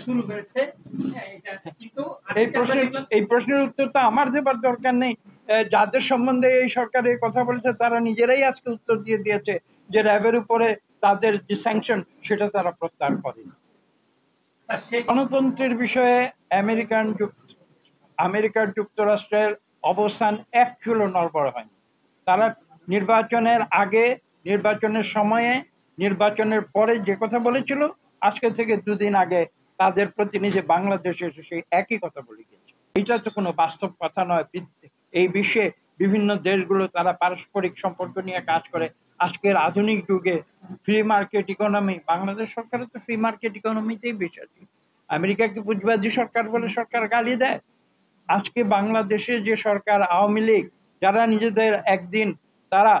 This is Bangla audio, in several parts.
শুরু হয়েছে। কিন্তু এই প্রশ্নের উত্তর তো আমার দেবার দরকার নেই। যাদের সম্বন্ধে এই সরকার এই কথা বলেছে তারা নিজেরাই আজকে উত্তর দিয়ে দিয়েছে যে র্যাবের উপরে তাদের যে স্যাংশন সেটা তারা প্রত্যাহার করেনি। গণতন্ত্রের বিষয়ে আমেরিকার যুক্তরাষ্ট্রের অবস্থান এক চুলো নড়বড় হয়নি। তারা নির্বাচনের আগে, নির্বাচনের সময়ে, নির্বাচনের পরে যে কথা বলেছিল, আজকে থেকে দুদিন আগে তাদের প্রতিনিধি বাংলাদেশে এসে সেই একই কথা বলে গেছে। এটা তো কোনো বাস্তব কথা নয়। এই বিশ্বে বিভিন্ন দেশগুলো তারা পারস্পরিক সম্পর্ক নিয়ে কাজ করে। আজকের আধুনিক যুগে ফ্রি মার্কেট ইকোনমি, বাংলাদেশ সরকারের তো ফ্রি মার্কেট ইকোনমিতেই বিশ্বাস। আমেরিকাকে পুঁজিবাদী সরকার বলে সরকার গালি দেয়। আজকে বাংলাদেশে যে সরকার, আওয়ামী লীগ, যারা একদিন তারা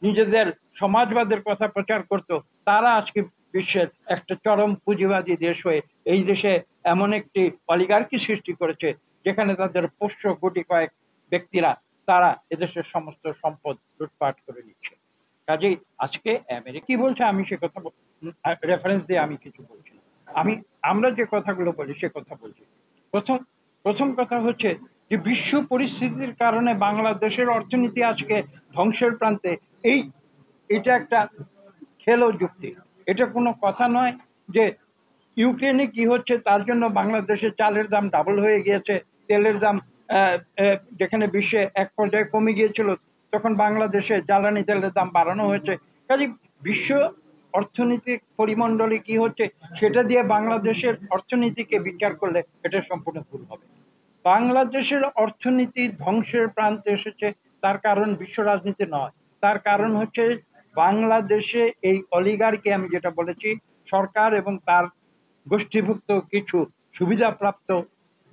নিজেদের সমাজবাদের কথা প্রচার করত, তারা আজকে বিশ্বের একটা চরম পুঁজিবাদী দেশ হয়ে এই দেশে এমন একটি অলিগার্কি সৃষ্টি করেছে যেখানে তাদের পোষ্য কোটি কয়েক ব্যক্তিরা তারা এদেশের সমস্ত সম্পদ লুটপাট করে নিচ্ছে। কাজেই আজকে আমেরিকা কি বলছে আমি সে কথা রেফারেন্স দিয়ে আমি কিছু বলছি না। আমরা যে কথাগুলো বলি সে কথা বলছি। প্রথম কথা হচ্ছে যে বিশ্ব পরিস্থিতির কারণে বাংলাদেশের অর্থনীতি আজকে ধ্বংসের প্রান্তে। এটা একটা খেলো যুক্তি। এটা কোনো কথা নয় যে ইউক্রেনে কি হচ্ছে তার জন্য বাংলাদেশের চালের দাম ডাবল হয়ে গিয়েছে, তেলের দাম যেখানে বিশ্বে এক পর্যায়ে কমে গিয়েছিল তখন বাংলাদেশে জ্বালানি তেলের দাম বাড়ানো হয়েছে। কাজে বিশ্ব অর্থনৈতিক পরিমণ্ডলে কি হচ্ছে সেটা দিয়ে বাংলাদেশের অর্থনীতিকে বিচার করলে এটা সম্পূর্ণ ভুল হবে। বাংলাদেশের অর্থনীতি ধ্বংসের প্রান্তে এসেছে, তার কারণ বিশ্ব রাজনীতি নয়, তার কারণ হচ্ছে বাংলাদেশে এই অলিগার্কি, আমি যেটা বলেছি, সরকার এবং তার গোষ্ঠীভুক্ত কিছু সুবিধাপ্রাপ্ত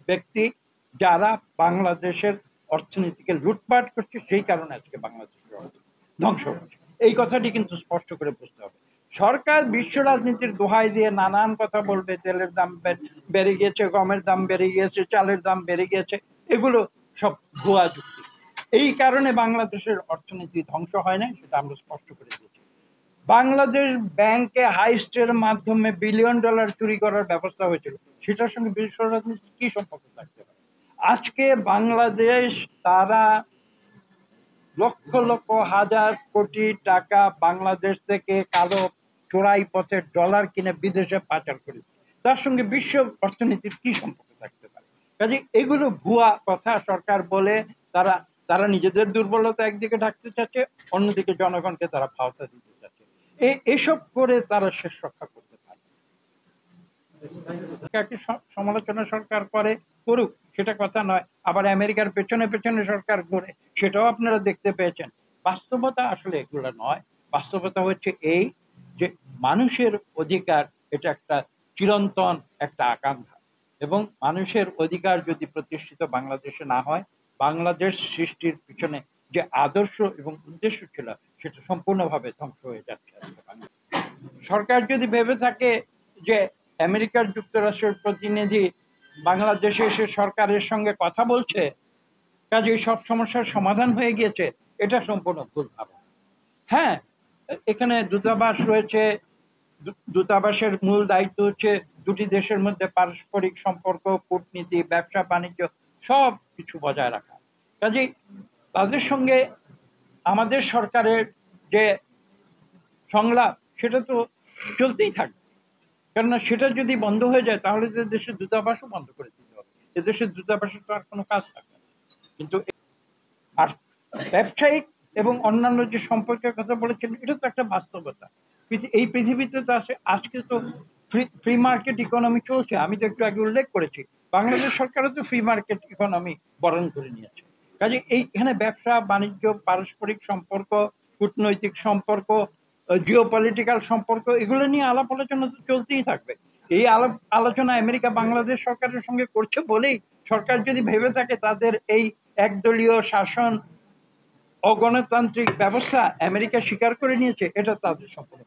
ব্যক্তি যারা বাংলাদেশের অর্থনীতিকে লুটপাট করছে, সেই কারণে আজকে বাংলাদেশের ধ্বংস হচ্ছে। এই কথাটি কিন্তু স্পষ্ট করে বুঝতে হবে। সরকার বিশ্ব রাজনীতির দোহাই দিয়ে নানান কথা বলবে, তেলের দাম বেড়ে গিয়েছে, গমের দাম বেড়ে গিয়েছে, চালের দাম বেড়ে গিয়েছে, এগুলো সব ভুয়া যুক্তি। এই কারণে বাংলাদেশের অর্থনীতি ধ্বংস হয় না, সেটা আমরা স্পষ্ট করে দিয়েছি। বাংলাদেশ ব্যাংকে হাইস্টের মাধ্যমে $1 বিলিয়ন চুরি করার ব্যবস্থা হয়েছিল, সেটার সঙ্গে বিশ্ব রাজনীতির কি সম্পর্ক থাকতে পারে? আজকে বাংলাদেশ তারা লক্ষ লক্ষ হাজার কোটি টাকা বাংলাদেশ থেকে কালো চোরাই পথে ডলার কিনে বিদেশে পাচার করেছে, তার সঙ্গে বিশ্ব অর্থনীতির কি সম্পর্ক থাকতে পারে? কাজে এগুলো ভুয়া কথা সরকার বলে তারা নিজেদের দুর্বলতা একদিকে ঢাকতে চাচ্ছে, অন্যদিকে জনগণকে তারা ভাওতা দিতে চাচ্ছে। এসব করে তারা শেষ রক্ষা করতে পারে। সমালোচনা সরকার করুক, সেটা কথা নয়। আবার আমেরিকার পেছনে পেছনে সরকার ঘুরে, সেটাও আপনারা দেখতে পেয়েছেন। বাস্তবতা আসলে এগুলো নয়। বাস্তবতা হচ্ছে এই যে মানুষের অধিকার এটা একটা চিরন্তন একটা আকাঙ্ক্ষা, এবং মানুষের অধিকার যদি প্রতিষ্ঠিত বাংলাদেশে না হয়, বাংলাদেশ সৃষ্টির পিছনে যে আদর্শ এবং উদ্দেশ্য ছিল সেটা সম্পূর্ণভাবে ধ্বংস হয়ে যাচ্ছে। সরকার যদি ভেবে থাকে যে আমেরিকার যুক্তরাষ্ট্রের প্রতিনিধি বাংলাদেশে এসে সরকারের সঙ্গে কথা বলছে, কাজে সব সমস্যার সমাধান হয়ে গিয়েছে, এটা সম্পূর্ণ ভুল ভাবনা। হ্যাঁ, এখানে দূতাবাস রয়েছে, দূতাবাসের মূল দায়িত্ব হচ্ছে দুটি দেশের মধ্যে পারস্পরিক সম্পর্ক, কূটনীতি, ব্যবসা বাণিজ্য সব কিছু বজায় রাখা। কাজেই তাদের সঙ্গে আমাদের সরকারের যে সংলাপ সেটা তো চলতেই থাকবে, কেননা সেটা যদি বন্ধ হয়ে যায় তাহলে তো দেশের দূতাবাসও বন্ধ করে দিতে হবে, এদেশের দূতাবাসের তো আর কোনো কাজ থাকবে না। কিন্তু আর ব্যবসায়িক এবং অন্যান্য যে সম্পর্কের কথা বলেছেন, এটা তো একটা বাস্তবতা। এই পৃথিবীতে তো আজকে তো ফ্রি মার্কেট ইকোনমি চলছে। আমি তো একটু আগে উল্লেখ করেছি বাংলাদেশ সরকারও তো ফ্রি মার্কেট ইকোনমি বরণ করে নিয়েছে। কাজে এইখানে ব্যবসা বাণিজ্য, পারস্পরিক সম্পর্ক, কূটনৈতিক সম্পর্ক, জিওপলিটিক্যাল সম্পর্ক, এগুলো নিয়ে আলাপ আলোচনা তো চলতেই থাকবে। এই আলোচনা আমেরিকা বাংলাদেশ সরকারের সঙ্গে করছে বলেই সরকার যদি ভেবে থাকে তাদের এই একদলীয় শাসন, অগণতান্ত্রিক ব্যবস্থা আমেরিকা স্বীকার করে নিয়েছে, এটা তাদের সম্পূর্ণ